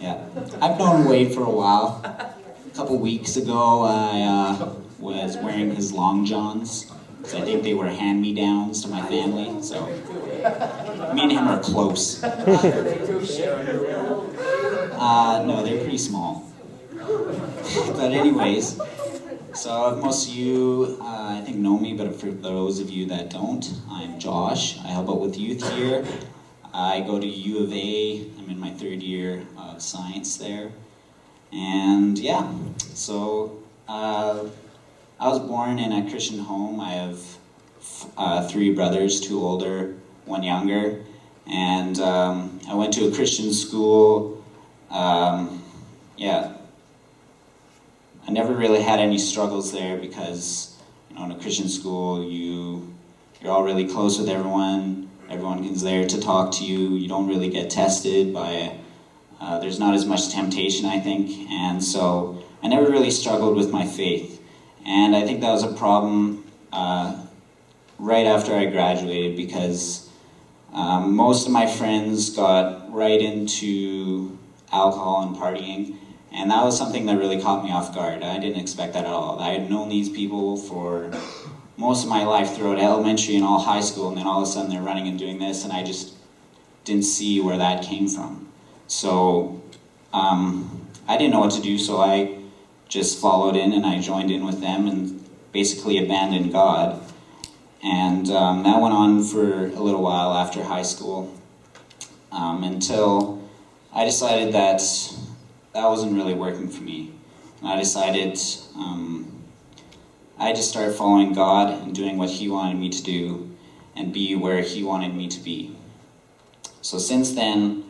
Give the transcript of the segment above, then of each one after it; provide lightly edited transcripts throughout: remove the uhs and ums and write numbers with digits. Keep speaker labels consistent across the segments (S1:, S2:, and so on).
S1: Yeah, I've known Wade for a while. A couple weeks ago, I was wearing his long johns. So I think they were hand-me-downs to my family. So me and him are close. No, they're pretty small. But anyways, so most of you, I think, know me, but for those of you that don't, I'm Josh. I help out with youth here. I go to U of A. I'm in my third year of science there. And yeah, so I was born in a Christian home. I have 3 brothers, 2 older, 1 younger. And I went to a Christian school. Yeah, I never really had any struggles there because, you know, in a Christian school, you're all really close with everyone. Everyone is there to talk to you. You don't really get tested by, there's not as much temptation, I think. And so I never really struggled with my faith. And I think that was a problem right after I graduated because most of my friends got right into alcohol and partying. And that was something that really caught me off guard. I didn't expect that at all. I had known these people for most of my life throughout elementary and all high school, and then all of a sudden they're running and doing this, and I just didn't see where that came from. So I didn't know what to do, so I just followed in and I joined in with them and basically abandoned God. And that went on for a little while after high school until I decided that wasn't really working for me. And I decided I just started following God and doing what He wanted me to do and be where He wanted me to be. So since then,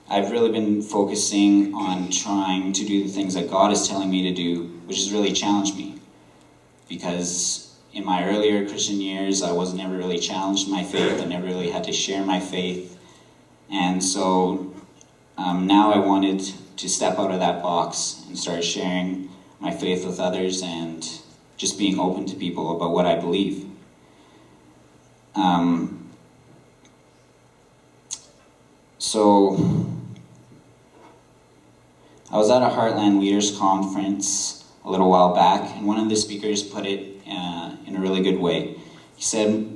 S1: I've really been focusing on trying to do the things that God is telling me to do, which has really challenged me. Because in my earlier Christian years, I was never really challenged in my faith. I never really had to share my faith. And so now I wanted to step out of that box and start sharing my faith with others and just being open to people about what I believe. So I was at a Heartland Leaders Conference a little while back, and one of the speakers put it in a really good way. He said,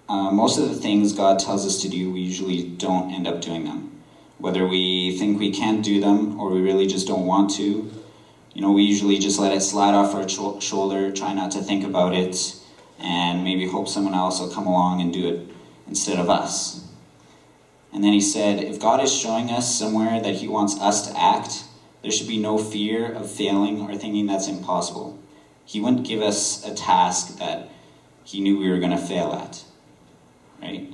S1: most of the things God tells us to do, we usually don't end up doing them. Whether we think we can't do them or we really just don't want to, you know, we usually just let it slide off our shoulder, try not to think about it, and maybe hope someone else will come along and do it instead of us. And then he said, if God is showing us somewhere that He wants us to act, there should be no fear of failing or thinking that's impossible. He wouldn't give us a task that He knew we were going to fail at, right?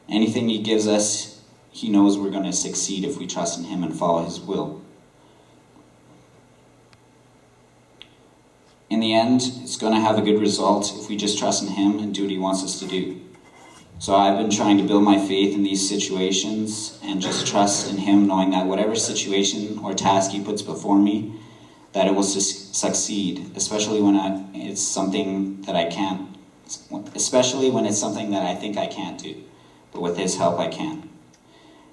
S1: Anything He gives us, He knows we're going to succeed if we trust in Him and follow His will. In the end, it's going to have a good result if we just trust in Him and do what He wants us to do. So I've been trying to build my faith in these situations and just trust in Him, knowing that whatever situation or task He puts before me, that it will succeed, especially when it's something that I can't, especially when it's something that I think I can't do. But with His help, I can.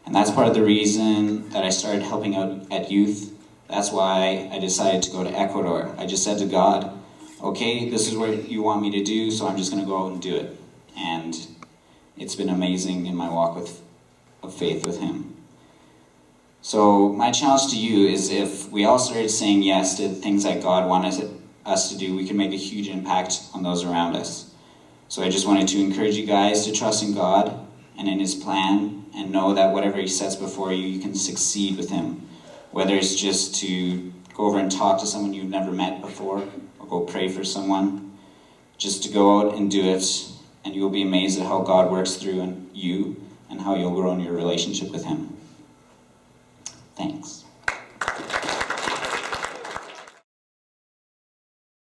S1: And that's part of the reason that I started helping out at youth. That's why I decided to go to Ecuador. I just said to God, okay, this is what you want me to do, so I'm just going to go out and do it. And it's been amazing in my walk of faith with Him. So my challenge to you is if we all started saying yes to things that God wanted us to do, we can make a huge impact on those around us. So I just wanted to encourage you guys to trust in God and in His plan and know that whatever He sets before you, you can succeed with Him. Whether it's just to go over and talk to someone you've never met before, or go pray for someone, just to go out and do it, and you'll be amazed at how God works through you and how you'll grow in your relationship with Him. Thanks.